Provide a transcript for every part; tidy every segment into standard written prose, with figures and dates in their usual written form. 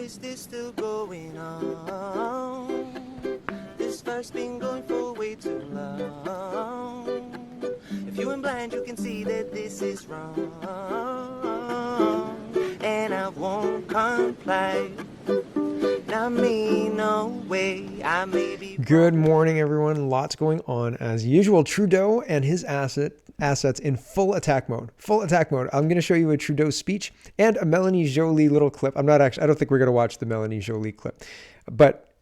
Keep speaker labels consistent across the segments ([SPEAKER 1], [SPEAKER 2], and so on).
[SPEAKER 1] is this still going on? This verse been going for way too long. If you ain't blind, you can see that this is wrong. And I won't comply. Not me, no way. I may be.
[SPEAKER 2] Good morning, everyone. Lots going on as usual. Trudeau and his assets in full attack mode. Full attack mode. I'm going to show you a Trudeau speech and a Melanie Joly little clip. I don't think we're going to watch the Melanie Joly clip, but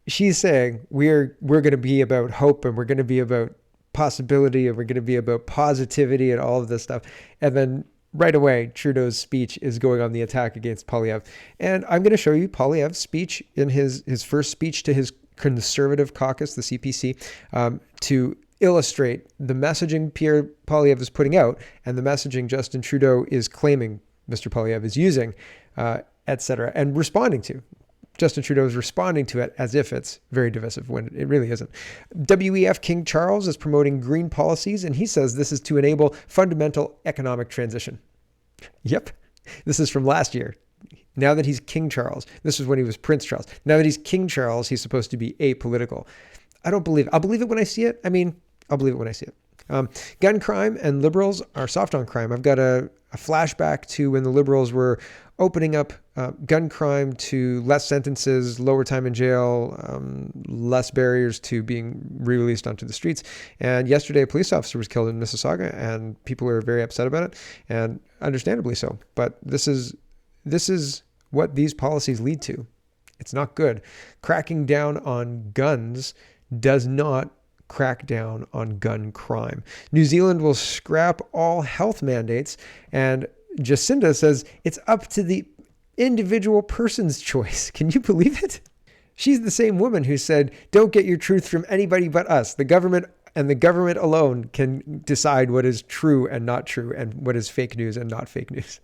[SPEAKER 2] she's saying we're going to be about hope, and we're going to be about possibility, and we're going to be about positivity and all of this stuff. And then right away, Trudeau's speech is going on the attack against Poilievre. And I'm going to show you Poilievre's speech in his first speech to his Conservative caucus, the CPC, to illustrate the messaging Pierre Poilievre is putting out and the messaging Justin Trudeau is claiming Mr. Poilievre is using, etc., and responding to. Justin Trudeau is responding to it as if it's very divisive when it really isn't. WEF King Charles is promoting green policies, and he says this is to enable fundamental economic transition. Yep, this is from last year. Now that he's King Charles, this is when he was Prince Charles. Now that he's King Charles, he's supposed to be apolitical. I don't believe it. I'll believe it when I see it. I'll believe it when I see it. Gun crime and liberals are soft on crime. I've got a flashback to when the liberals were opening up gun crime to less sentences, lower time in jail, less barriers to being re-released onto the streets. And yesterday, a police officer was killed in Mississauga, and people are very upset about it, and understandably so. But this is what these policies lead to. It's not good. Cracking down on guns does not crack down on gun crime. New Zealand will scrap all health mandates, and Jacinda says it's up to the individual person's choice. Can you believe it? She's the same woman who said, don't get your truth from anybody but us. The government and the government alone can decide what is true and not true, and what is fake news and not fake news.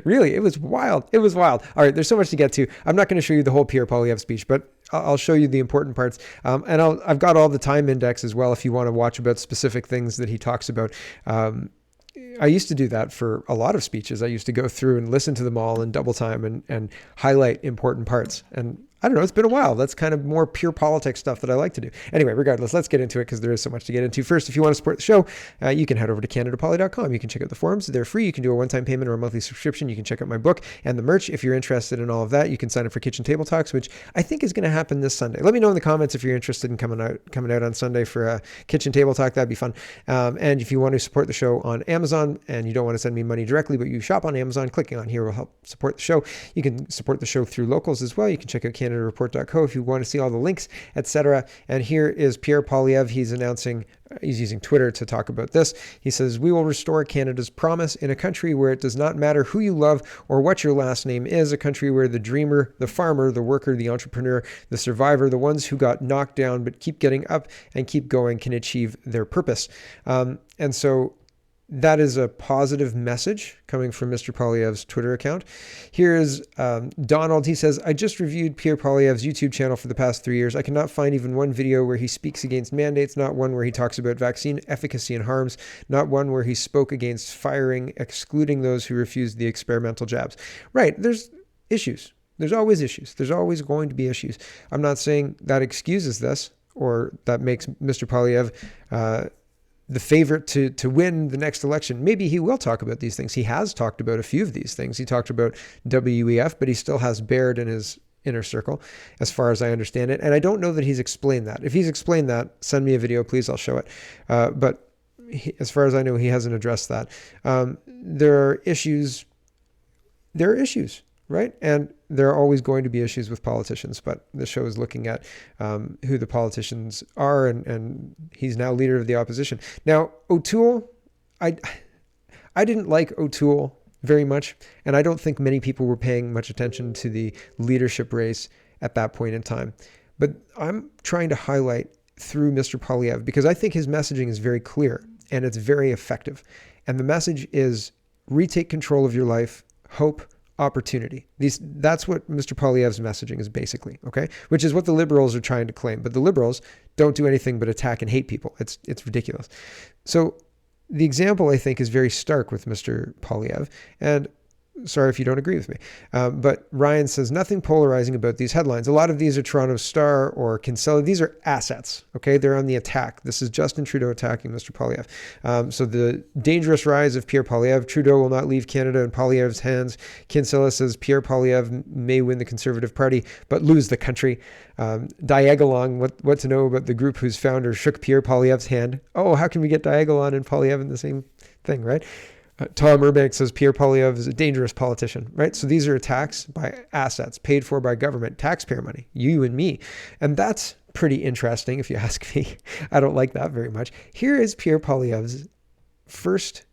[SPEAKER 2] Really, it was wild. It was wild. All right, there's so much to get to. I'm not going to show you the whole Pierre Poilievre speech, but I'll show you the important parts. And I've got all the time index as well if you want to watch about specific things that he talks about. I used to do that for a lot of speeches. I used to go through and listen to them all in double time and highlight important parts. And I don't know, it's been a while. That's kind of more pure politics stuff that I like to do. Anyway, regardless, let's get into it because there is so much to get into. First, if you want to support the show, you can head over to CanadaPoly.com. You can check out the forums. They're free. You can do a one-time payment or a monthly subscription. You can check out my book and the merch. If you're interested in all of that, you can sign up for Kitchen Table Talks, which I think is going to happen this Sunday. Let me know in the comments if you're interested in coming out on Sunday for a Kitchen Table Talk. That'd be fun. And if you want to support the show on Amazon and you don't want to send me money directly, but you shop on Amazon, clicking on here will help support the show. You can support the show through locals as well. You can check out CanadaReport.co if you want to see all the links, etc. And here is Pierre Poilievre. He's using Twitter to talk about this. He says, we will restore Canada's promise in a country where it does not matter who you love or what your last name is, a country where the dreamer, the farmer, the worker, the entrepreneur, the survivor, the ones who got knocked down but keep getting up and keep going can achieve their purpose. And so that is a positive message coming from Mr. Poilievre's Twitter account. Here's Donald. He says, I just reviewed Pierre Poilievre's YouTube channel for the past 3 years. I cannot find even one video where he speaks against mandates, not one where he talks about vaccine efficacy and harms, not one where he spoke against firing, excluding those who refused the experimental jabs. Right, there's issues. There's always issues. There's always going to be issues. I'm not saying that excuses this or that makes Mr. Poilievre the favorite to win the next election. Maybe he will talk about these things. He has talked about a few of these things. He talked about WEF, but he still has Baird in his inner circle, as far as I understand it. And I don't know that he's explained that. If he's explained that, send me a video, please. I'll show it. But as far as I know, he hasn't addressed that. There are issues. Right? And there are always going to be issues with politicians, but the show is looking at who the politicians are, and he's now leader of the opposition. Now, O'Toole, I didn't like O'Toole very much, and I don't think many people were paying much attention to the leadership race at that point in time. But I'm trying to highlight through Mr. Poilievre because I think his messaging is very clear and it's very effective. And the message is retake control of your life, hope, opportunity. That's what Mr. Poilievre's messaging is basically, okay? Which is what the liberals are trying to claim. But the liberals don't do anything but attack and hate people. It's ridiculous. So the example, I think, is very stark with Mr. Poilievre. And sorry if you don't agree with me. But Ryan says, nothing polarizing about these headlines. A lot of these are Toronto Star or Kinsella. These are assets, okay? They're on the attack. This is Justin Trudeau attacking Mr. Poilievre. So the dangerous rise of Pierre Poilievre. Trudeau will not leave Canada in Poilievre's hands. Kinsella says Pierre Poilievre may win the Conservative Party, but lose the country. Diagolong, what to know about the group whose founder shook Pierre Poilievre's hand. Oh, how can we get Diagolong and Poilievre in the same thing, right? Tom Urbank says Pierre Poilievre is a dangerous politician, right? So these are attacks by assets paid for by government, taxpayer money, you and me. And that's pretty interesting if you ask me. I don't like that very much. Here is Pierre Poilievre's first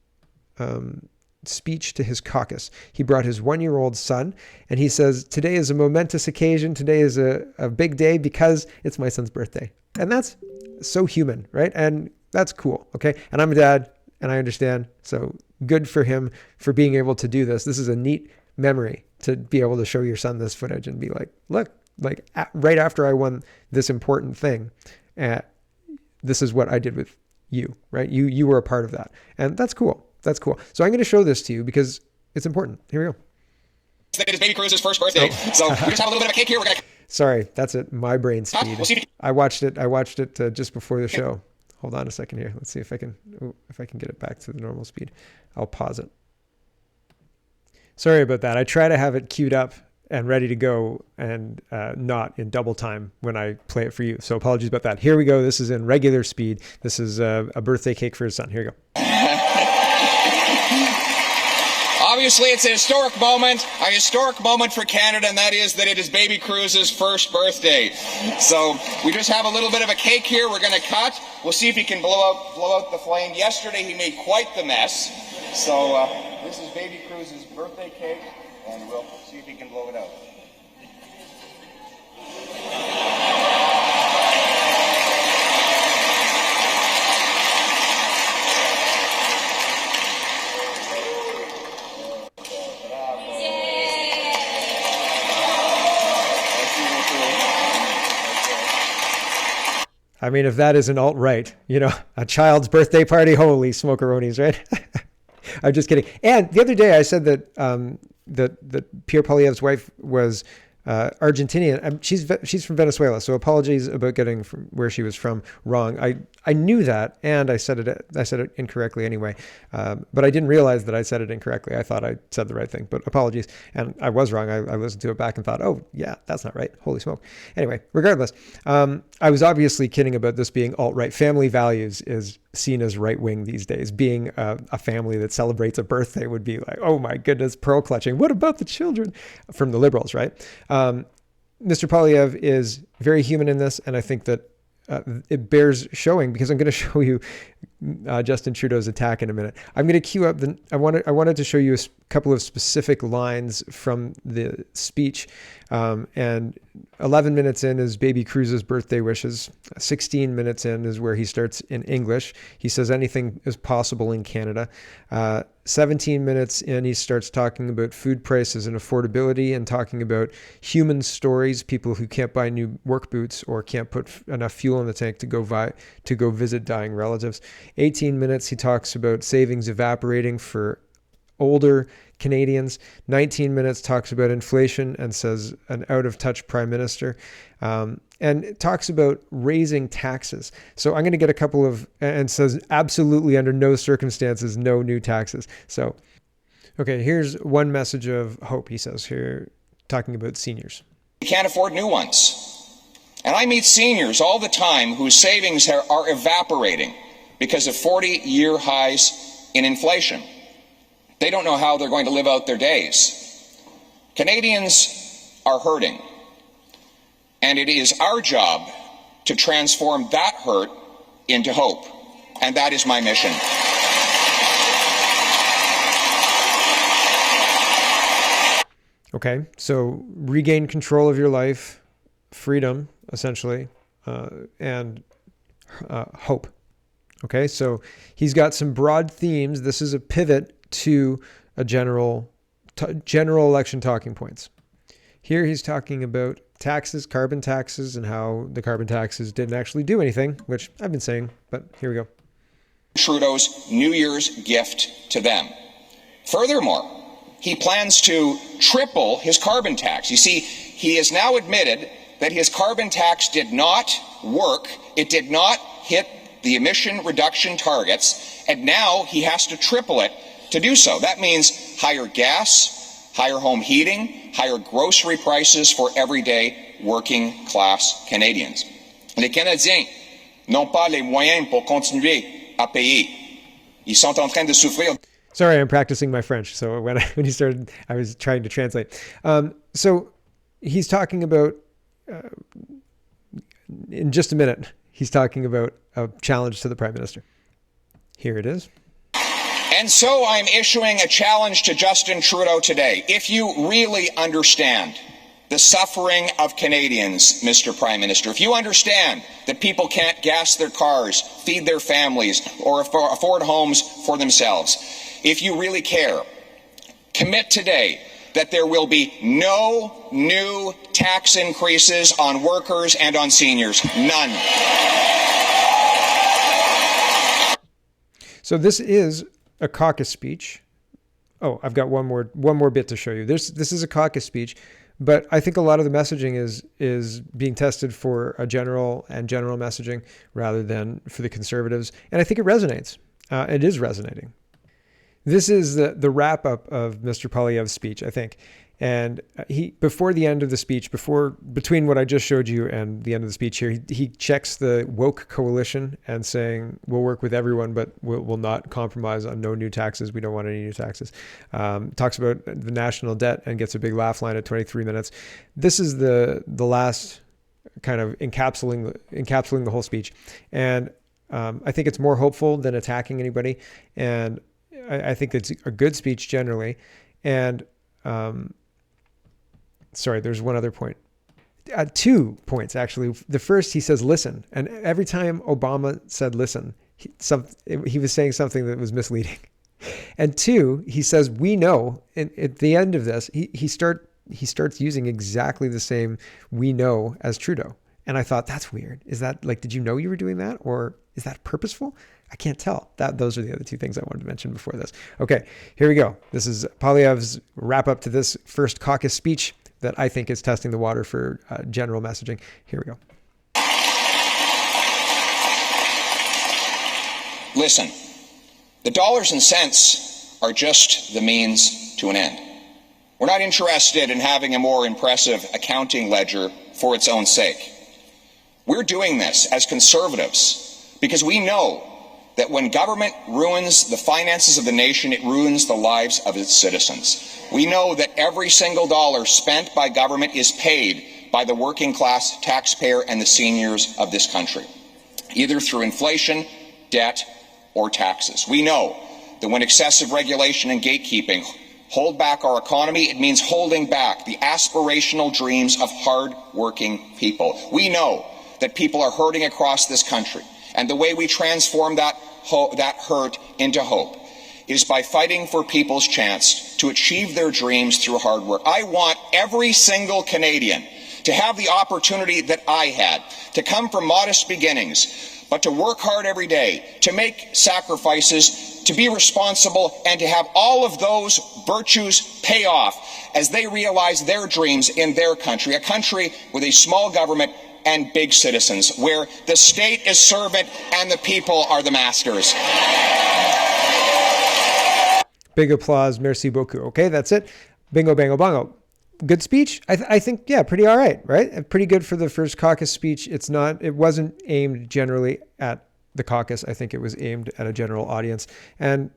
[SPEAKER 2] speech to his caucus. He brought his 1-year-old son and he says, today is a momentous occasion. Today is a big day because it's my son's birthday. And that's so human, right? And that's cool, okay? And I'm a dad and I understand. So good for him for being able to do this. This is a neat memory to be able to show your son this footage and be like, look, like right after I won this important thing, this is what I did with you, right? You were a part of that. And that's cool. That's cool. So I'm going to show this to you because it's important. Here we go.
[SPEAKER 3] It is Baby Cruz's first birthday. Oh. So we just have a little bit of a cake here. We're gonna...
[SPEAKER 2] Sorry, that's at my brain speed.
[SPEAKER 3] We'll see.
[SPEAKER 2] I watched it just before the show. Hold on a second here. Let's see if I can get it back to the normal speed. I'll pause it. Sorry about that. I try to have it queued up and ready to go and not in double time when I play it for you. So apologies about that. Here we go. This is in regular speed. This is a birthday cake for his son. Here you go.
[SPEAKER 3] Obviously, it's a historic moment for Canada, and that is that it is Baby Cruz's first birthday. So we just have a little bit of a cake here. We're going to cut. We'll see if he can blow out the flame. Yesterday, he made quite the mess. So this is Baby Cruz's birthday cake, and we'll see if he can blow it out.
[SPEAKER 2] I mean, if that isn't alt-right, a child's birthday party, holy smokeronies, right? I'm just kidding. And the other day I said that that Pierre Poilievre's wife was Argentinian. She's from Venezuela, so apologies about getting from where she was from wrong. I knew that, and I said it incorrectly anyway. But I didn't realize that I said it incorrectly. I thought I said the right thing, but apologies. And I was wrong. I listened to it back and thought, oh yeah, that's not right. Holy smoke. Anyway, regardless, I was obviously kidding about this being alt-right. Family values is seen as right-wing these days. Being a family that celebrates a birthday would be like, oh my goodness, pearl clutching. What about the children? From the Liberals, right? Mr. Poilievre is very human in this, and I think that it bears showing because I'm going to show you Justin Trudeau's attack in a minute. I'm going to queue up I wanted to show you a couple of specific lines from the speech, and 11 minutes in is Baby Cruz's birthday wishes. 16 minutes in is where he starts in English. He says anything is possible in Canada. 17 minutes in, he starts talking about food prices and affordability and talking about human stories, people who can't buy new work boots or can't put enough fuel in the tank to go visit dying relatives. 18 minutes, he talks about savings evaporating for older Canadians. 19 minutes talks about inflation and says an out-of-touch prime minister, and it talks about raising taxes. So I'm going to get a couple of, and says absolutely under no circumstances, no new taxes. So, okay, here's one message of hope, he says here, talking about seniors.
[SPEAKER 3] We can't afford new ones. And I meet seniors all the time whose savings are evaporating because of 40-year highs in inflation. They don't know how they're going to live out their days. Canadians are hurting, and it is our job to transform that hurt into hope, and that is my mission.
[SPEAKER 2] Okay, so regain control of your life, freedom, essentially, and hope. Okay, so he's got some broad themes. This is a pivot to a general election talking points. Here he's talking about taxes, carbon taxes, and how the carbon taxes didn't actually do anything, which I've been saying, but here we go.
[SPEAKER 3] Trudeau's New Year's gift to them. Furthermore, he plans to triple his carbon tax. You see, he has now admitted that his carbon tax did not work. It did not hit the emission reduction targets, and now he has to triple it to do so. That means higher gas, higher home heating, higher grocery prices for everyday working class Canadians. Les Canadiens n'ont pas les moyens pour continuer à payer. Ils sont en train de souffrir.
[SPEAKER 2] Sorry, I'm practicing my French. So when he started, I was trying to translate. So he's talking about, in just a minute, he's talking about a challenge to the Prime Minister. Here it is.
[SPEAKER 3] And so I'm issuing a challenge to Justin Trudeau today. If you really understand the suffering of Canadians, Mr. Prime Minister, if you understand that people can't gas their cars, feed their families, or afford homes for themselves, if you really care, commit today that there will be no new tax increases on workers and on seniors. None.
[SPEAKER 2] So this is a caucus speech. Oh, I've got one more bit to show you. This is a caucus speech, but I think a lot of the messaging is being tested for a general messaging rather than for the Conservatives, and I think it resonates. It is resonating. This is the wrap up of Mr. Poilievre's speech, I think. And he, before the end of the speech, between what I just showed you and the end of the speech here, he checks the woke coalition and saying, we'll work with everyone, but we'll not compromise on no new taxes. We don't want any new taxes. Talks about the national debt and gets a big laugh line at 23 minutes. This is the last kind of encapsulating the whole speech. And I think it's more hopeful than attacking anybody. And I think it's a good speech generally. And sorry, there's one other point. 2 points, actually. The first, he says, listen. And every time Obama said listen, he was saying something that was misleading. And 2, he says, we know. And at the end of this, he starts using exactly the same we know as Trudeau. And I thought, that's weird. Is that like, did you know you were doing that? Or is that purposeful? I can't tell. Those are the other 2 things I wanted to mention before this. Okay, here we go. This is Poilievre's wrap up to this first caucus speech that I think is testing the water for general messaging. Here we go.
[SPEAKER 3] Listen, the dollars and cents are just the means to an end. We're not interested in having a more impressive accounting ledger for its own sake. We're doing this as Conservatives because we know that when government ruins the finances of the nation, it ruins the lives of its citizens. We know that every single dollar spent by government is paid by the working class taxpayer and the seniors of this country, either through inflation, debt, or taxes. We know that when excessive regulation and gatekeeping hold back our economy, it means holding back the aspirational dreams of hard-working people. We know that people are hurting across this country, and the way we transform that hurt into hope is by fighting for people's chance to achieve their dreams through hard work. I want every single Canadian to have the opportunity that I had, to come from modest beginnings, but to work hard every day, to make sacrifices, to be responsible, and to have all of those virtues pay off as they realize their dreams in their country, a country with a small government and big citizens, where the state is servant and the people are the masters.
[SPEAKER 2] Big applause. Merci beaucoup. Okay, that's it. Bingo, bango, bongo. Good speech. I think, yeah, pretty all right, right? Pretty good for the first caucus speech. It wasn't aimed generally at the caucus. I think it was aimed at a general audience, and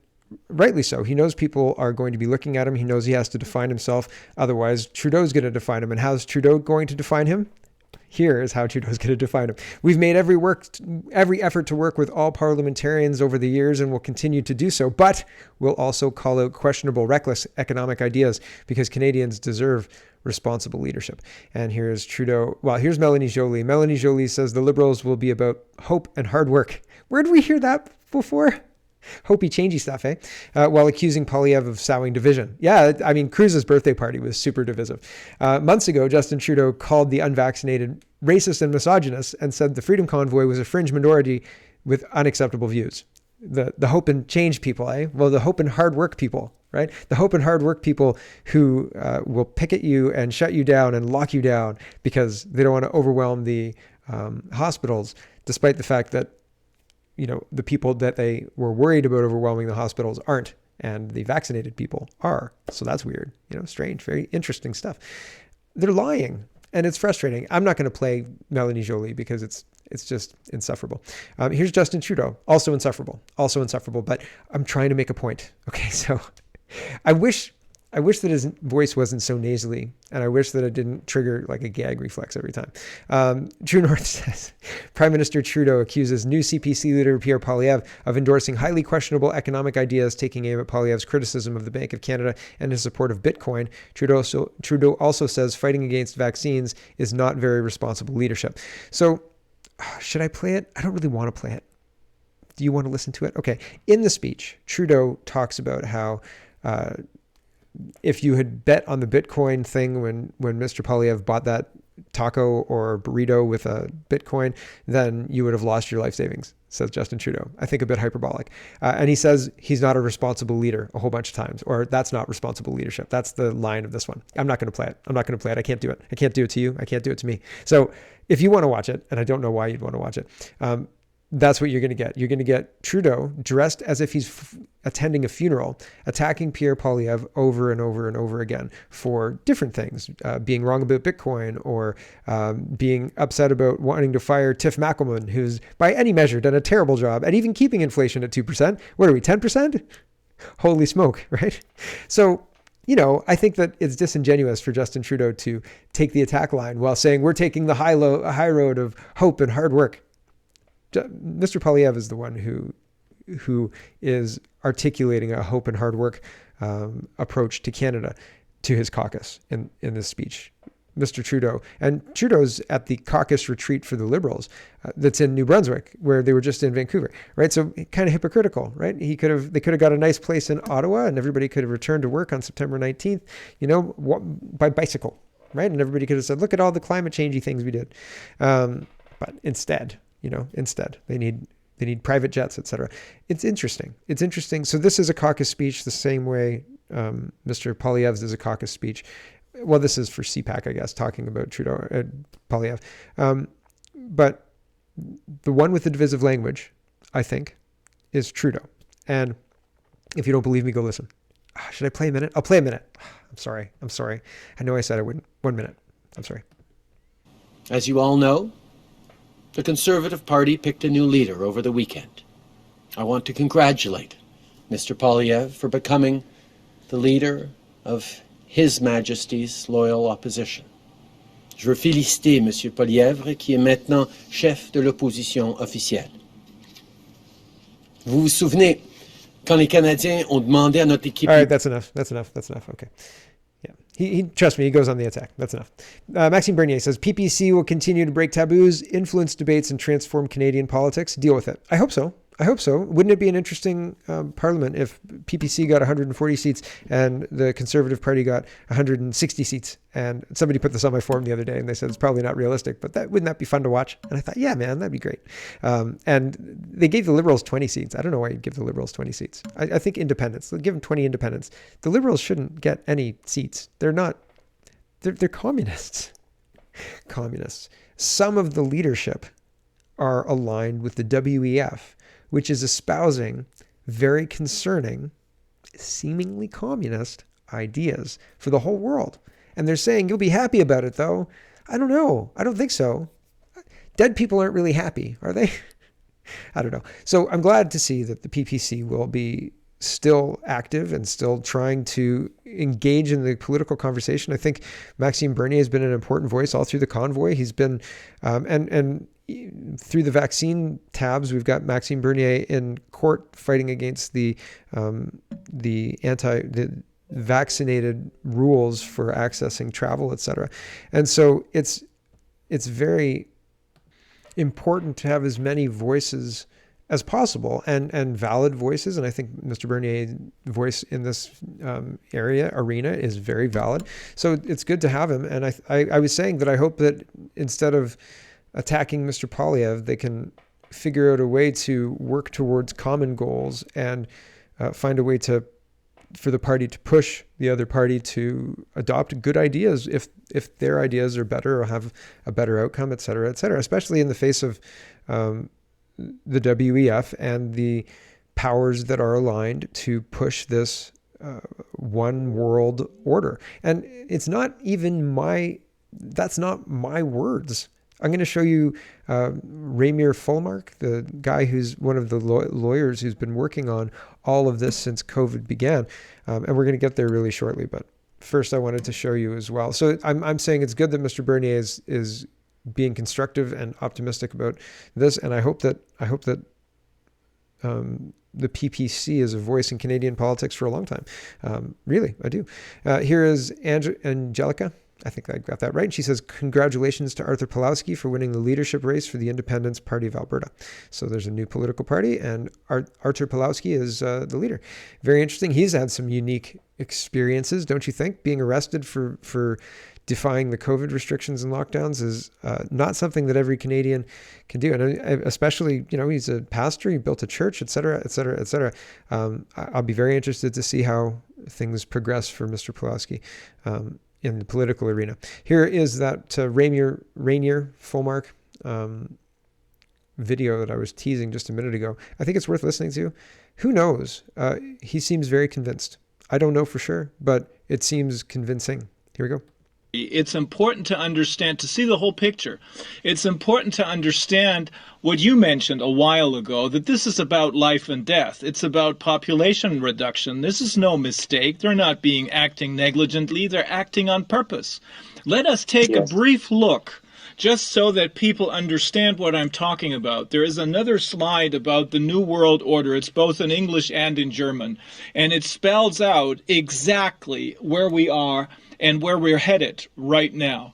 [SPEAKER 2] rightly so. He knows people are going to be looking at him. He knows he has to define himself. Otherwise, Trudeau's going to define him. And how's Trudeau going to define him? Here is how Trudeau's going to define him. We've made every effort to work with all parliamentarians over the years and will continue to do so, but we'll also call out questionable, reckless economic ideas because Canadians deserve responsible leadership. And here's Trudeau. Well, here's Melanie Joly. Melanie Joly says the Liberals will be about hope and hard work. Where did we hear that before? Hopey, changey stuff, eh? While accusing Poilievre of sowing division. Yeah, I mean, Cruz's birthday party was super divisive. Months ago, Justin Trudeau called the unvaccinated racist and misogynist and said the Freedom Convoy was a fringe minority with unacceptable views. The hope and change people, eh? Well, the hope and hard work people right? The hope and hard work people who will picket you and shut you down and lock you down because they don't want to overwhelm the hospitals, despite the fact that, the people that they were worried about overwhelming the hospitals aren't, and the vaccinated people are. So that's weird, strange, very interesting stuff. They're lying, and it's frustrating. I'm not going to play Melanie Joly because it's just insufferable. Here's Justin Trudeau, also insufferable, but I'm trying to make a point. Okay, so I wish that his voice wasn't so nasally, and I wish that it didn't trigger like a gag reflex every time. True North says, Prime Minister Trudeau accuses new CPC leader Pierre Poilievre of endorsing highly questionable economic ideas, taking aim at Poilievre's criticism of the Bank of Canada and his support of Bitcoin. Trudeau also says fighting against vaccines is not very responsible leadership. So should I play it? I don't really want to play it. Do you want to listen to it? Okay. In the speech, Trudeau talks about how if you had bet on the Bitcoin thing when Mr. Poilievre bought that taco or burrito with a Bitcoin, then you would have lost your life savings, says Justin Trudeau. I think a bit hyperbolic. And he says he's not a responsible leader a whole bunch of times, or that's not responsible leadership. That's the line of this one. I'm not going to play it. I can't do it. I can't do it to you. I can't do it to me. So if you want to watch it, and I don't know why you'd want to watch it, that's what you're going to get. You're going to get Trudeau dressed as if he's attending a funeral, attacking Pierre Poilievre over and over and over again for different things, being wrong about Bitcoin, or being upset about wanting to fire Tiff Mackelman, who's by any measure done a terrible job at even keeping inflation at 2%. What are we, 10%? Holy smoke, right? So, I think that it's disingenuous for Justin Trudeau to take the attack line while saying we're taking the high road of hope and hard work. Mr. Poilievre is the one who is articulating a hope and hard work approach to Canada, to his caucus in this speech. Mr. Trudeau. And Trudeau's at the caucus retreat for the Liberals that's in New Brunswick, where they were just in Vancouver, right? So kind of hypocritical, right? They could have got a nice place in Ottawa, and everybody could have returned to work on September 19th, by bicycle, right? And everybody could have said, look at all the climate changey things we did. But instead they need private jets, etc. It's interesting. So this is a caucus speech the same way Mr. Poilievre's is a caucus speech. Well, this is for CPAC, I guess, talking about Trudeau, Poilievre. But the one with the divisive language, I think, is Trudeau. And if you don't believe me, go listen. Should I play a minute? I'll play a minute. I'm sorry. I know I said I wouldn't. 1 minute. I'm sorry.
[SPEAKER 4] As you all know, the Conservative Party picked a new leader over the weekend. I want to congratulate Mr. Poilievre for becoming the leader of His Majesty's loyal opposition. Je veux féliciter M. Poilievre, qui est maintenant chef de l'opposition officielle. Vous vous souvenez, quand les Canadiens ont demandé à notre équipe...
[SPEAKER 2] All right, that's enough. Okay. Yeah, he trust me, he goes on the attack. That's enough. Maxime Bernier says, PPC will continue to break taboos, influence debates, and transform Canadian politics. Deal with it. I hope so. Wouldn't it be an interesting parliament if PPC got 140 seats and the Conservative Party got 160 seats? And somebody put this on my forum the other day, and they said it's probably not realistic, but wouldn't that be fun to watch? And I thought, yeah, man, that'd be great. And they gave the Liberals 20 seats. I don't know why you'd give the Liberals 20 seats. I think independents. They'll give them 20 independents. The Liberals shouldn't get any seats. They're communists. Communists. Some of the leadership are aligned with the WEF, which is espousing very concerning, seemingly communist ideas for the whole world. And they're saying, you'll be happy about it, though. I don't know. I don't think so. Dead people aren't really happy, are they? I don't know. So I'm glad to see that the PPC will be still active and still trying to engage in the political conversation. I think Maxime Bernier has been an important voice all through the convoy. He's been, and through the vaccine tabs, we've got Maxime Bernier in court fighting against the vaccinated rules for accessing travel, etc. And so it's very important to have as many voices as possible and valid voices. And I think Mr. Bernier's voice in this arena is very valid. So it's good to have him. And I was saying that I hope that instead of attacking Mr. Poilievre, they can figure out a way to work towards common goals and find a way to for the party to push the other party to adopt good ideas if their ideas are better or have a better outcome, et cetera, especially in the face of the WEF and the powers that are aligned to push this one world order. And it's not even that's not my words. I'm going to show you Ramir Fulmark, the guy who's one of the lawyers who's been working on all of this since COVID began. And we're going to get there really shortly. But first, I wanted to show you as well. So I'm saying it's good that Mr. Bernier is being constructive and optimistic about this. And I hope that the PPC is a voice in Canadian politics for a long time. Really, I do. Here is Angelica. I think I got that right. She says, congratulations to Arthur Pawlowski for winning the leadership race for the Independence Party of Alberta. So there's a new political party, and Arthur Pawlowski is the leader. Very interesting. He's had some unique experiences, don't you think? Being arrested for defying the COVID restrictions and lockdowns is not something that every Canadian can do. And especially, he's a pastor, he built a church, et cetera, et cetera, et cetera. I'll be very interested to see how things progress for Mr. Pawlowski in the political arena. Here is that Ramir Fulmark video that I was teasing just a minute ago. I think it's worth listening to. Who knows? He seems very convinced. I don't know for sure, but it seems convincing. Here we go.
[SPEAKER 5] It's important to understand, to see the whole picture. It's important to understand what you mentioned a while ago, that this is about life and death. It's about population reduction. This is no mistake. They're not acting negligently. They're acting on purpose. Let us take a brief look, just so that people understand what I'm talking about. There is another slide about the New World Order. It's both in English and in German. And it spells out exactly where we are and where we're headed right now.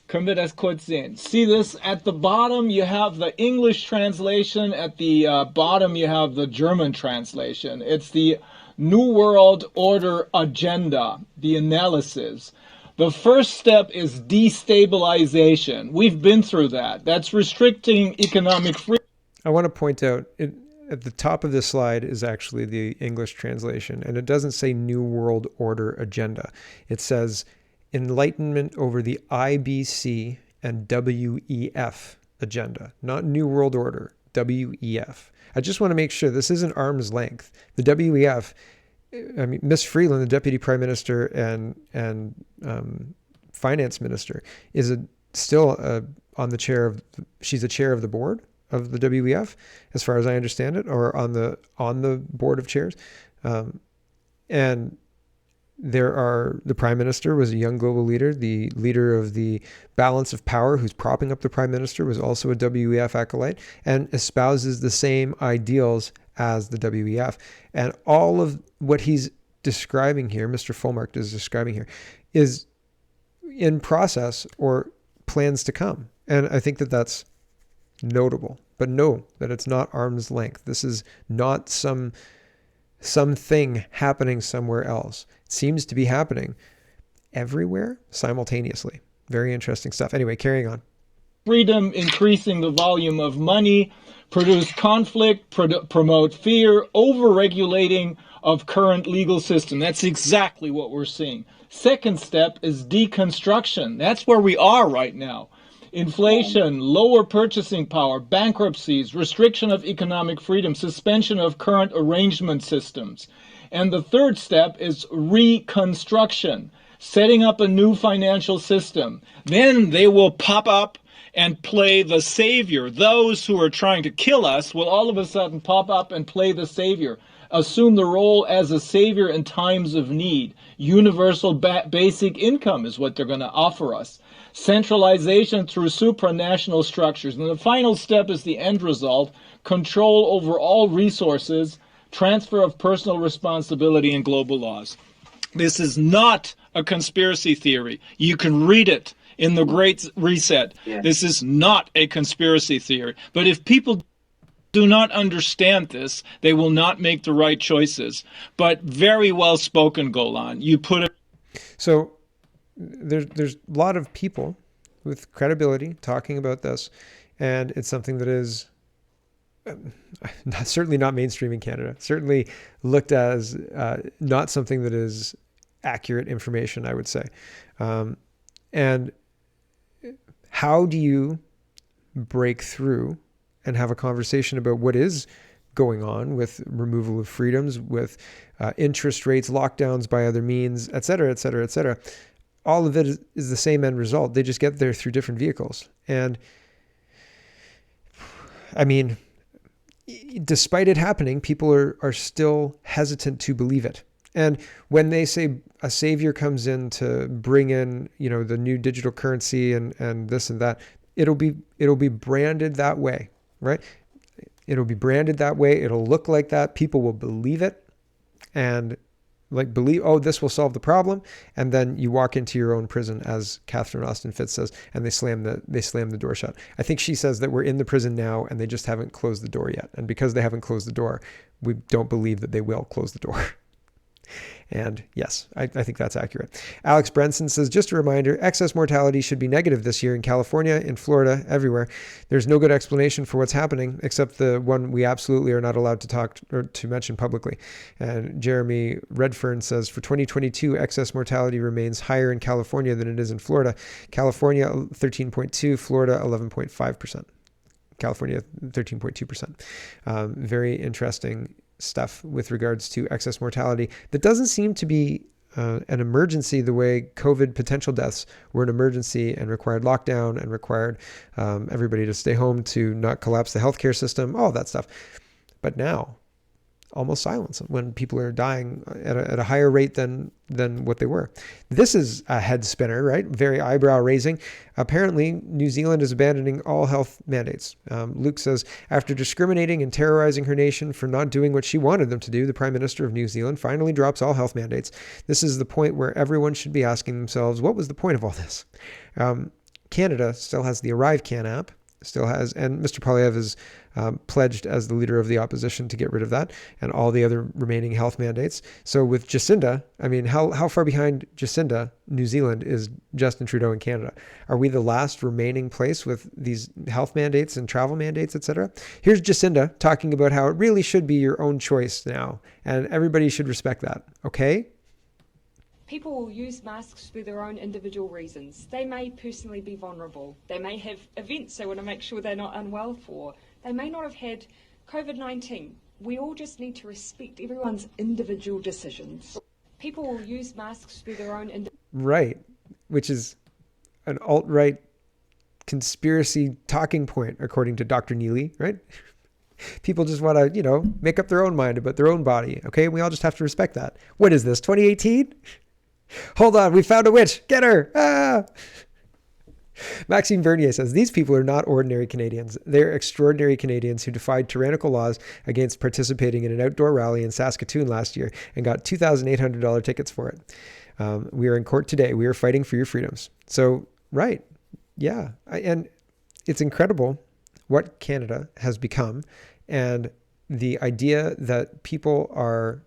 [SPEAKER 5] Können wir das kurz sehen? See this? At the bottom, you have the English translation. At the bottom, you have the German translation. It's the New World Order agenda, the analysis. The first step is destabilization. We've been through that. That's restricting economic freedom.
[SPEAKER 2] I want to point out, at the top of this slide is actually the English translation, and it doesn't say New World Order agenda. It says Enlightenment over the IBC and WEF agenda, not New World Order, WEF. I just want to make sure this isn't arm's length. The WEF, I mean, Miss Freeland, the Deputy Prime Minister and Finance Minister, is still on the chair of. She's the chair of the board of the WEF, as far as I understand it, or on the board of chairs, and the Prime Minister was a young global leader. The leader of the balance of power, who's propping up the Prime Minister, was also a WEF acolyte and espouses the same ideals as the WEF. And all of what he's describing here, Mr. Fulmark is describing here, is in process or plans to come. And I think that that's notable. But know that it's not arm's length. This is not something happening somewhere else. It seems to be happening everywhere simultaneously. Very interesting stuff. Anyway, carrying on.
[SPEAKER 5] Freedom, increasing the volume of money, produce conflict, promote fear, over-regulating of current legal system. That's exactly what we're seeing. Second step is deconstruction. That's where we are right now. Inflation, lower purchasing power, bankruptcies, restriction of economic freedom, suspension of current arrangement systems. And the third step is reconstruction, setting up a new financial system. Then they will pop up and play the savior. Those who are trying to kill us will all of a sudden pop up and play the savior, assume the role as a savior in times of need. Universal basic income is what they're going to offer us. Centralization through supranational structures. And the final step is the end result, control over all resources, transfer of personal responsibility and global laws. This is not a conspiracy theory. You can read it in the Great Reset. Yeah. This is not a conspiracy theory. But if people do not understand this, they will not make the right choices. But very well spoken, Golan. You put it.
[SPEAKER 2] So there's a lot of people with credibility talking about this, and it's something that is certainly not mainstream in Canada, certainly looked as not something that is accurate information, I would say. And how do you break through and have a conversation about what is going on with removal of freedoms, with interest rates, lockdowns by other means, et cetera, et cetera, et cetera? All of it is the same end result. They just get there through different vehicles. And I mean, despite it happening, people are still hesitant to believe it. And when they say a savior comes in to bring in, the new digital currency and this and that, it'll be branded that way, right? It'll be branded that way. It'll look like that. People will believe it and believe, oh, this will solve the problem. And then you walk into your own prison, as Catherine Austin Fitz says, and they slam the door shut. I think she says that we're in the prison now and they just haven't closed the door yet. And because they haven't closed the door, we don't believe that they will close the door. And yes, I think that's accurate. Alex Brenson says, just a reminder, excess mortality should be negative this year in California, in Florida, everywhere. There's no good explanation for what's happening, except the one we absolutely are not allowed to talk or to mention publicly. And Jeremy Redfern says, for 2022, excess mortality remains higher in California than it is in Florida. California, 13.2%, Florida, 11.5%. California, 13.2%. Very interesting stuff with regards to excess mortality that doesn't seem to be an emergency the way COVID potential deaths were an emergency and required lockdown and required everybody to stay home to not collapse the healthcare system, all that stuff. But now, almost silence when people are dying at a higher rate than what they were. This is a head spinner, right? Very eyebrow raising. Apparently, New Zealand is abandoning all health mandates. Luke says, after discriminating and terrorizing her nation for not doing what she wanted them to do, the Prime Minister of New Zealand finally drops all health mandates. This is the point where everyone should be asking themselves, what was the point of all this? Canada still has the ArriveCan app, and Mr. Poilievre is pledged as the leader of the opposition to get rid of that and all the other remaining health mandates. So with Jacinda, I mean, how far behind Jacinda, New Zealand, is Justin Trudeau in Canada? Are we the last remaining place with these health mandates and travel mandates, etc.? Here's Jacinda talking about how it really should be your own choice now, and everybody should respect that, okay?
[SPEAKER 6] People will use masks for their own individual reasons. They may personally be vulnerable. They may have events they want to make sure they're not unwell for. They may not have had COVID-19. We all just need to respect everyone's individual decisions. People will use masks for their own
[SPEAKER 2] right, which is an alt-right conspiracy talking point, according to Dr. Neely, right? People just want to, make up their own mind about their own body, okay? We all just have to respect that. What is this, 2018? Hold on, we found a witch. Get her. Ah. Maxime Bernier says, these people are not ordinary Canadians. They're extraordinary Canadians who defied tyrannical laws against participating in an outdoor rally in Saskatoon last year and got $2,800 tickets for it. We are in court today. We are fighting for your freedoms. So, right. Yeah. And it's incredible what Canada has become. And the idea that people are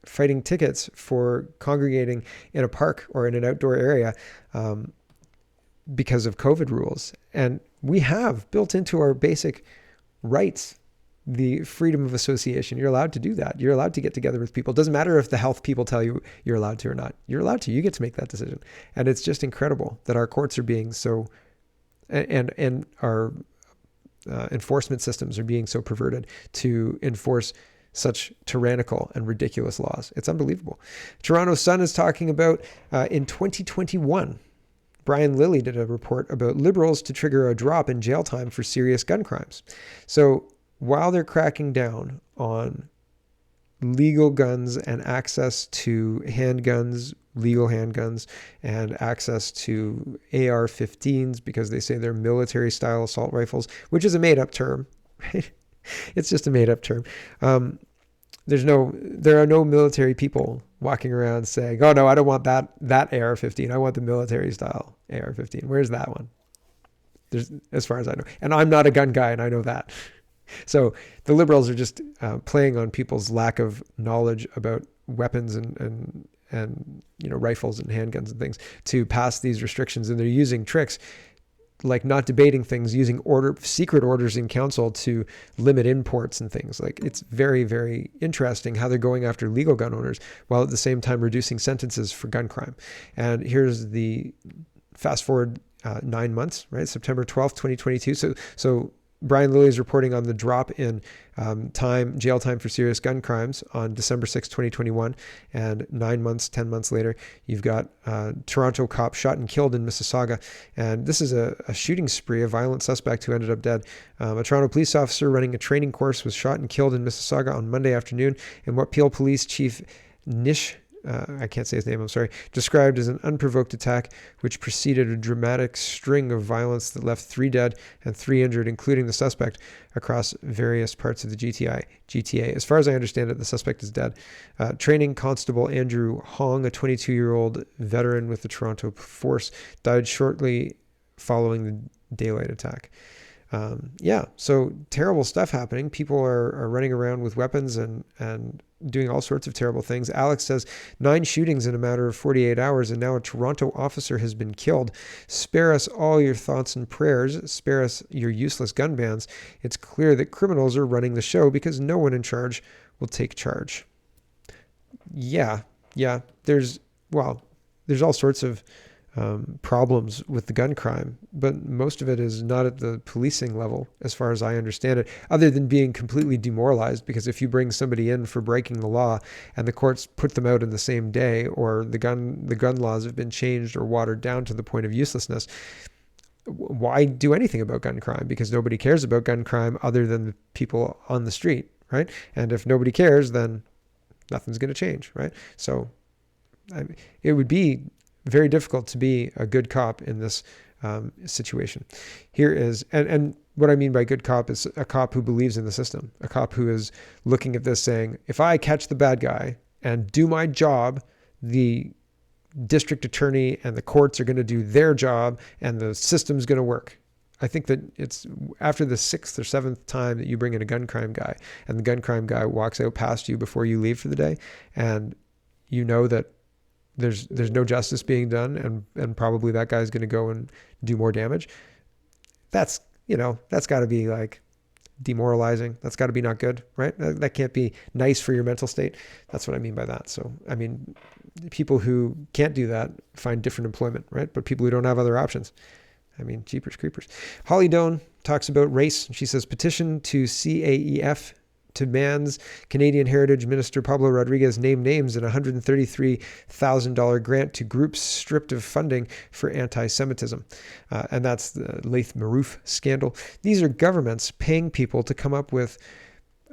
[SPEAKER 2] fighting tickets for congregating in a park or in an outdoor area because of COVID rules. And we have built into our basic rights the freedom of association. You're allowed to do that. You're allowed to get together with people. It doesn't matter if the health people tell you you're allowed to or not. You're allowed to. You get to make that decision. And it's just incredible that our courts are being so, and our enforcement systems are being so perverted to enforce such tyrannical and ridiculous laws. It's unbelievable. Toronto Sun is talking about in 2021, Brian Lilly did a report about Liberals to trigger a drop in jail time for serious gun crimes. So while they're cracking down on legal guns and access to handguns, legal handguns, and access to AR-15s because they say they're military-style assault rifles, which is a made-up term, right? It's just a made-up term. There are no military people walking around saying, "Oh no, I don't want that AR-15. I want the military-style AR-15." Where's that one? There's, as far as I know, and I'm not a gun guy, and I know that. So the Liberals are just playing on people's lack of knowledge about weapons and rifles and handguns and things to pass these restrictions, and they're using tricks like not debating things, using secret orders in council to limit imports and things. Like, it's very, very interesting how they're going after legal gun owners while at the same time reducing sentences for gun crime. And here's the fast forward 9 months, right? September 12th, 2022. So Brian Lilly is reporting on the drop in jail time for serious gun crimes on December 6, 2021. And 9 months, 10 months later, you've got Toronto cop shot and killed in Mississauga. And this is a shooting spree, a violent suspect who ended up dead. A Toronto police officer running a training course was shot and killed in Mississauga on Monday afternoon in what Peel Police Chief Nish, I can't say his name, I'm sorry, described as an unprovoked attack, which preceded a dramatic string of violence that left 3 dead and 3 injured, including the suspect, across various parts of the GTA. As far as I understand it, the suspect is dead. Training Constable Andrew Hong, a 22-year-old veteran with the Toronto Force, died shortly following the daylight attack. So terrible stuff happening. People are running around with weapons and doing all sorts of terrible things. Alex says 9 shootings in a matter of 48 hours, and now a Toronto officer has been killed. Spare us all your thoughts and prayers. Spare us your useless gun bans. It's clear that criminals are running the show because no one in charge will take charge. Yeah. There's all sorts of problems with the gun crime, but most of it is not at the policing level, as far as I understand it, other than being completely demoralized, because if you bring somebody in for breaking the law and the courts put them out in the same day, or the gun laws have been changed or watered down to the point of uselessness, why do anything about gun crime? Because nobody cares about gun crime other than the people on the street, right? And if nobody cares, then nothing's going to change, right? So it would be very difficult to be a good cop in this situation. Here is, and what I mean by good cop is a cop who believes in the system, a cop who is looking at this saying, if I catch the bad guy and do my job, the district attorney and the courts are going to do their job and the system's going to work. I think that it's after the 6th or 7th time that you bring in a gun crime guy and the gun crime guy walks out past you before you leave for the day, and you know that there's no justice being done, and probably that guy's going to go and do more damage. That's got to be like demoralizing. That's got to be not good, right? That can't be nice for your mental state. That's what I mean by that. So, I mean, people who can't do that find different employment, right? But people who don't have other options, I mean, jeepers creepers. Holly Doan talks about race. She says, petition to CAEF demands Canadian Heritage Minister Pablo Rodriguez name names in a $133,000 grant to groups stripped of funding for anti-Semitism. And that's the Laith Marouf scandal. These are governments paying people to come up with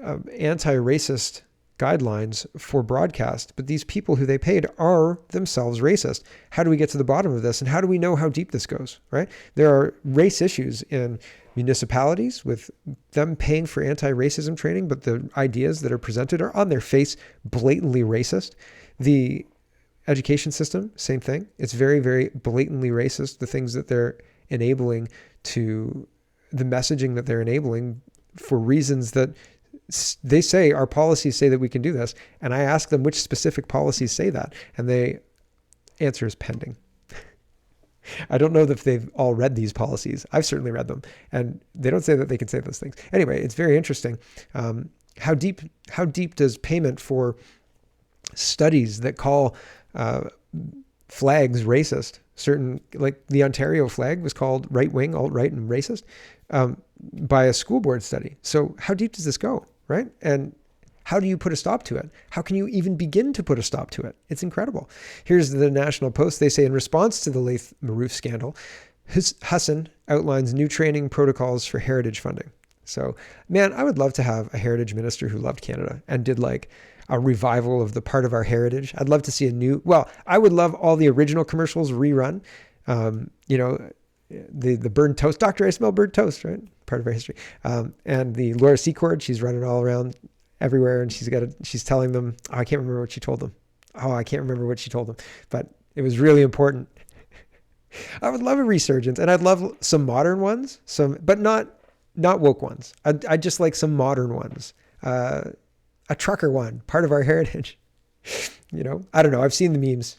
[SPEAKER 2] anti-racist guidelines for broadcast, but these people who they paid are themselves racist. How do we get to the bottom of this, and how do we know how deep this goes, right? There are race issues in municipalities with them paying for anti-racism training, but the ideas that are presented are on their face blatantly racist. The education system, same thing. It's very, very blatantly racist. The things that they're enabling, the messaging that they're enabling for reasons that they say our policies say that we can do this. And I ask them which specific policies say that, and the answer is pending. I don't know if they've all read these policies. I've certainly read them, and they don't say that they can say those things. Anyway, it's very interesting. How deep does payment for studies that call flags racist? Certain, like the Ontario flag was called right-wing, alt-right, and racist by a school board study. So how deep does this go, right? And how do you put a stop to it? How can you even begin to put a stop to it? It's incredible. Here's the National Post. They say, in response to the Laith Marouf scandal, Hassan outlines new training protocols for heritage funding. So, man, I would love to have a heritage minister who loved Canada and did like a revival of the part of our heritage. I'd love to see I would love all the original commercials rerun. The burned toast. Doctor, I smell burnt toast, right? Part of our history. And the Laura Secord, she's running all around everywhere, and she's telling them, I can't remember what she told them. But it was really important. I would love a resurgence, and I'd love some modern ones, but not woke ones. I'd just like some modern ones. A trucker one, part of our heritage. I don't know. I've seen the memes,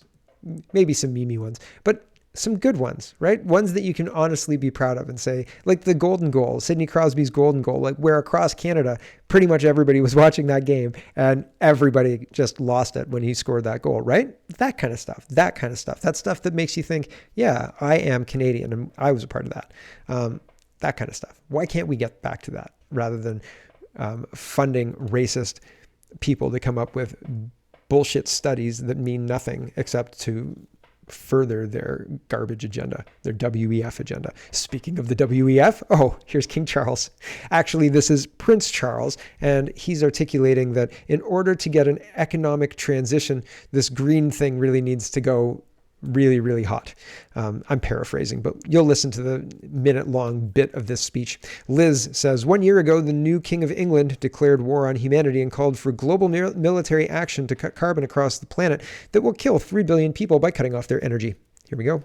[SPEAKER 2] maybe some meme ones, but some good ones, right? Ones that you can honestly be proud of and say, like the golden goal, Sidney Crosby's golden goal, like where across Canada, pretty much everybody was watching that game and everybody just lost it when he scored that goal, right? That kind of stuff, that stuff that makes you think, yeah, I am Canadian and I was a part of that. That kind of stuff. Why can't we get back to that rather than funding racist people to come up with bullshit studies that mean nothing except to further their garbage agenda, their WEF agenda. Speaking of the WEF, oh, here's King Charles. Actually, this is Prince Charles, and he's articulating that in order to get an economic transition, this green thing really needs to go really, really hot. I'm paraphrasing, but you'll listen to the minute-long bit of this speech. Liz says, 1 year ago, the new King of England declared war on humanity and called for global military action to cut carbon across the planet that will kill 3 billion people by cutting off their energy. Here we go.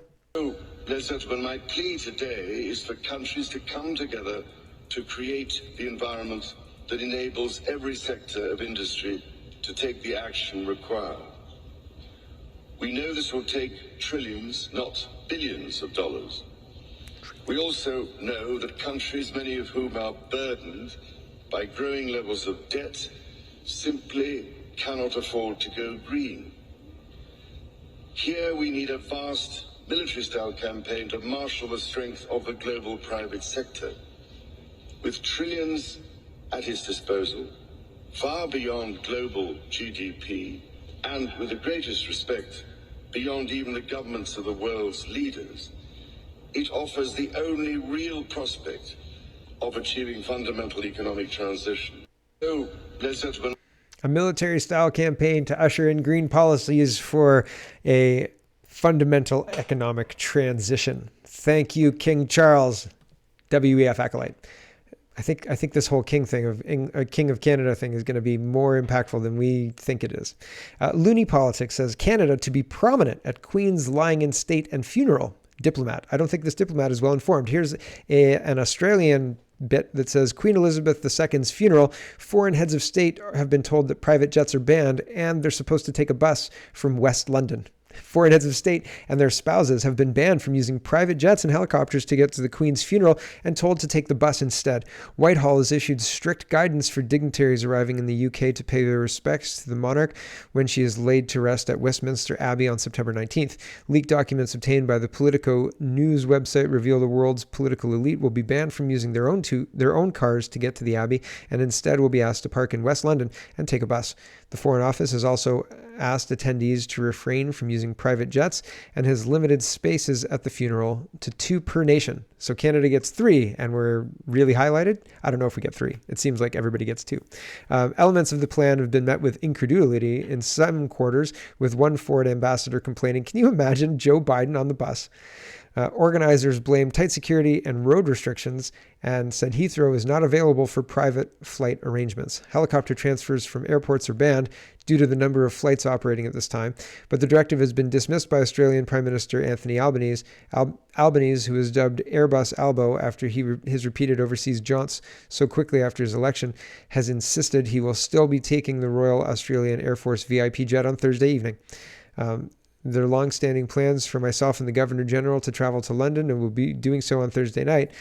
[SPEAKER 7] Ladies and gentlemen, my plea today is for countries to come together to create the environment that enables every sector of industry to take the action required. We know this will take trillions, not billions of dollars. We also know that countries, many of whom are burdened by growing levels of debt, simply cannot afford to go green. Here we need a vast military-style campaign to marshal the strength of the global private sector. With trillions at its disposal, far beyond global GDP, and with the greatest respect, beyond even the governments of the world's leaders, it offers the only real prospect of achieving fundamental economic transition. So, ladies and gentlemen,
[SPEAKER 2] a military-style campaign to usher in green policies for a fundamental economic transition. Thank you, King Charles, WEF acolyte. I think this whole King thing of King of Canada thing is going to be more impactful than we think it is. Looney Politics says Canada to be prominent at Queen's lying in state and funeral. Diplomat. I don't think this diplomat is well informed. Here's an Australian bit that says Queen Elizabeth II's funeral. Foreign heads of state have been told that private jets are banned and they're supposed to take a bus from West London. Foreign heads of state and their spouses have been banned from using private jets and helicopters to get to the Queen's funeral and told to take the bus instead. Whitehall has issued strict guidance for dignitaries arriving in the UK to pay their respects to the monarch when she is laid to rest at Westminster Abbey on September 19th. Leaked documents obtained by the Politico news website reveal the world's political elite will be banned from using their own cars to get to the Abbey and instead will be asked to park in West London and take a bus. The Foreign Office has also asked attendees to refrain from using private jets and has limited spaces at the funeral to 2 per nation. So Canada gets 3 and we're really highlighted. I don't know if we get 3. It seems like everybody gets 2. Elements of the plan have been met with incredulity in some quarters, with one foreign ambassador complaining, "Can you imagine Joe Biden on the bus?" Organizers blame tight security and road restrictions and said Heathrow is not available for private flight arrangements. Helicopter transfers from airports are banned due to the number of flights operating at this time, but the directive has been dismissed by Australian Prime Minister Anthony Albanese. Albanese, who was dubbed Airbus Albo after his repeated overseas jaunts so quickly after his election, has insisted he will still be taking the Royal Australian Air Force VIP jet on Thursday evening. There are long-standing plans for myself and the Governor-General to travel to London, and we'll be doing so on Thursday night.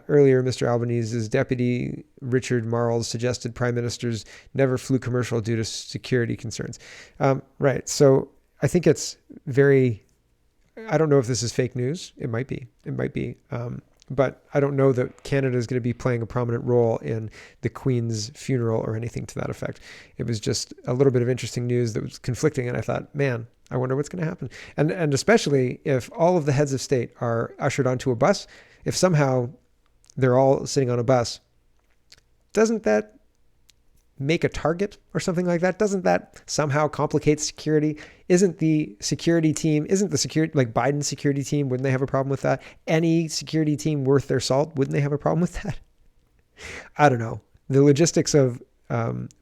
[SPEAKER 2] Earlier, Mr. Albanese's deputy, Richard Marles, suggested prime ministers never flew commercial due to security concerns. Right, so I think it's very... I don't know if this is fake news. It might be. But I don't know that Canada is going to be playing a prominent role in the Queen's funeral or anything to that effect. It was just a little bit of interesting news that was conflicting, and I thought, man, I wonder what's going to happen. And especially if all of the heads of state are ushered onto a bus, if somehow they're all sitting on a bus, doesn't that make a target or something like that? Doesn't that somehow complicate security? Isn't the security, like Biden's security team, wouldn't they have a problem with that? Any security team worth their salt, wouldn't they have a problem with that? I don't know. The logistics of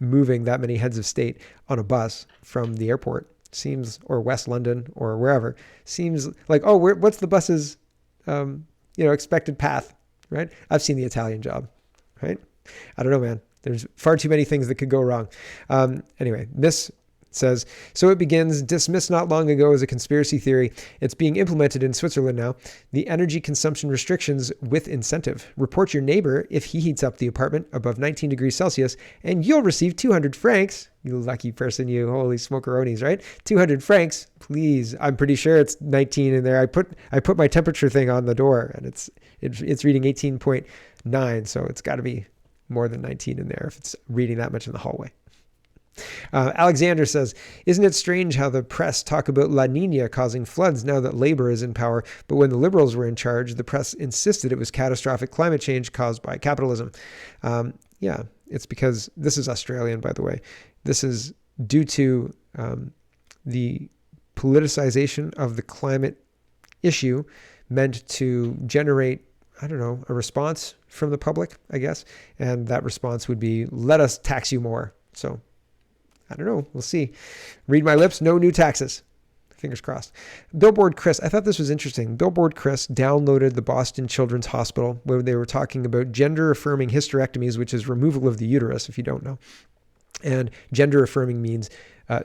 [SPEAKER 2] moving that many heads of state on a bus from the airport seems, or West London or wherever, seems like, oh, what's the bus's expected path, right? I've seen The Italian Job, right? I don't know, man. There's far too many things that could go wrong. Anyway, Miss says, so it begins, dismissed not long ago as a conspiracy theory. It's being implemented in Switzerland now. The energy consumption restrictions with incentive. Report your neighbor if he heats up the apartment above 19 degrees Celsius, and you'll receive 200 francs. You lucky person, you. Holy smokeronis, right? 200 francs, please. I'm pretty sure it's 19 in there. I put my temperature thing on the door, and it's reading 18.9, so it's got to be more than 19 in there if it's reading that much in the hallway. Alexander says, isn't it strange how the press talk about La Nina causing floods now that Labour is in power, but when the Liberals were in charge, the press insisted it was catastrophic climate change caused by capitalism. Yeah, it's because this is Australian, by the way. This is due to the politicization of the climate issue meant to generate, I don't know, a response from the public, I guess. And that response would be, let us tax you more. So I don't know. We'll see. Read my lips. No new taxes. Fingers crossed. Billboard Chris. I thought this was interesting. Billboard Chris downloaded the Boston Children's Hospital where they were talking about gender affirming hysterectomies, which is removal of the uterus, if you don't know. And gender affirming means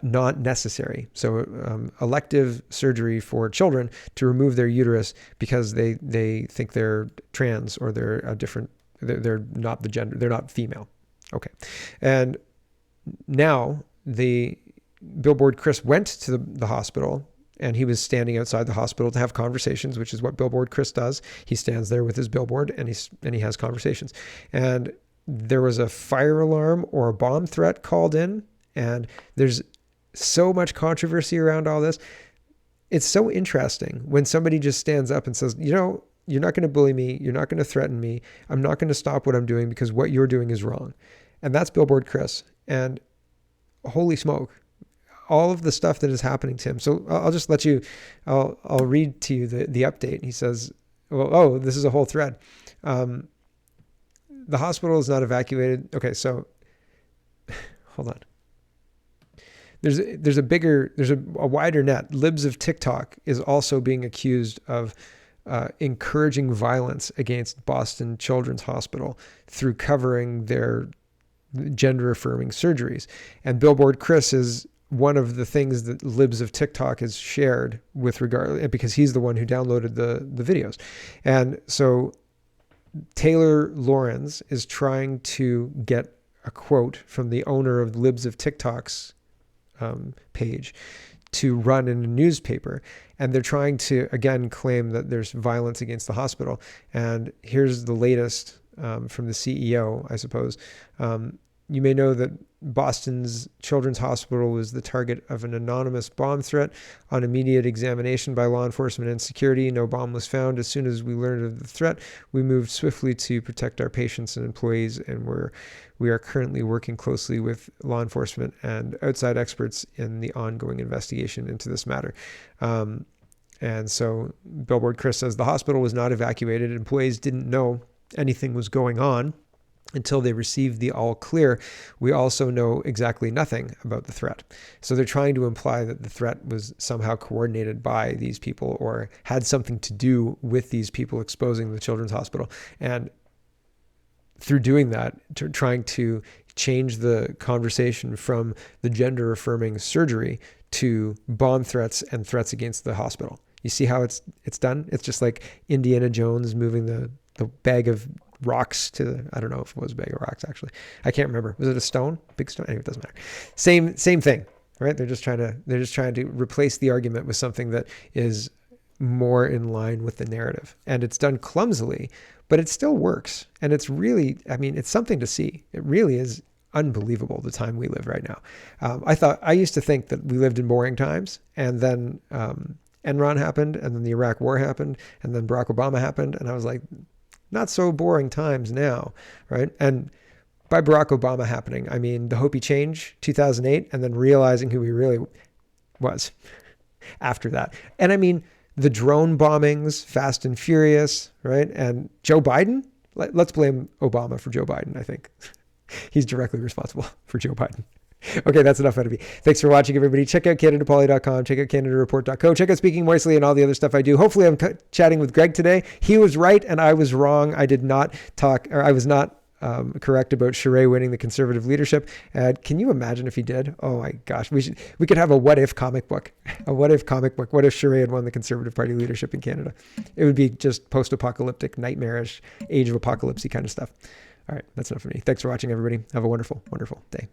[SPEAKER 2] not necessary. So elective surgery for children to remove their uterus because they think they're trans or they're a different, they're not the gender, they're not female. Okay. And now the Billboard Chris went to the hospital, and he was standing outside the hospital to have conversations, which is what Billboard Chris does. He stands there with his billboard and he has conversations. And there was a fire alarm or a bomb threat called in, and there's so much controversy around all this. It's so interesting when somebody just stands up and says, you know, you're not going to bully me. You're not going to threaten me. I'm not going to stop what I'm doing because what you're doing is wrong. And that's Billboard Chris. And holy smoke, all of the stuff that is happening to him. So I'll just let you, I'll read to you the update. He says, well, this is a whole thread. The hospital is not evacuated. Okay, so hold on. There's a wider net. Libs of TikTok is also being accused of encouraging violence against Boston Children's Hospital through covering their gender affirming surgeries. And Billboard Chris is one of the things that Libs of TikTok has shared with regard, because he's the one who downloaded the videos. And so Taylor Lawrence is trying to get a quote from the owner of Libs of TikTok's page to run in a newspaper. And they're trying to, again, claim that there's violence against the hospital. And here's the latest from the CEO, I suppose. You may know that Boston's Children's Hospital was the target of an anonymous bomb threat. On immediate examination by law enforcement and security, no bomb was found. As soon as we learned of the threat, we moved swiftly to protect our patients and employees, and we are currently working closely with law enforcement and outside experts in the ongoing investigation into this matter. And so Billboard Chris says the hospital was not evacuated. Employees didn't know anything was going on until they received the all clear. We also know exactly nothing about the threat. So they're trying to imply that the threat was somehow coordinated by these people or had something to do with these people exposing the children's hospital. And through doing that, trying to change the conversation from the gender affirming surgery to bomb threats and threats against the hospital. You see how it's done? It's just like Indiana Jones moving the bag of rocks to I don't know if it was a bag of rocks, actually. I can't remember. Was it a stone? Big stone? Anyway, it doesn't matter. Same thing, right? They're just trying to replace the argument with something that is more in line with the narrative. And it's done clumsily, but it still works. And it's really, I mean, it's something to see. It really is unbelievable the time we live right now. I used to think that we lived in boring times, and then Enron happened, and then the Iraq War happened, and then Barack Obama happened, and I was like, not so boring times now, right? And by Barack Obama happening, I mean the Hopi change, 2008, and then realizing who he really was after that. And I mean the drone bombings, Fast and Furious, right? And Joe Biden, let's blame Obama for Joe Biden, I think. He's directly responsible for Joe Biden. Okay, that's enough out of me. Thanks for watching, everybody. Check out CanadaPoly.com. Check out CanadaReport.co. Check out Speaking Moistly and all the other stuff I do. Hopefully, I'm chatting with Greg today. He was right and I was wrong. I did not talk, or I was not correct about Charest winning the Conservative leadership. Can you imagine if he did? Oh my gosh, we could have a what if comic book, a what if comic book. What if Charest had won the Conservative Party leadership in Canada? It would be just post-apocalyptic, nightmarish, age of apocalypse kind of stuff. All right, that's enough for me. Thanks for watching, everybody. Have a wonderful, wonderful day.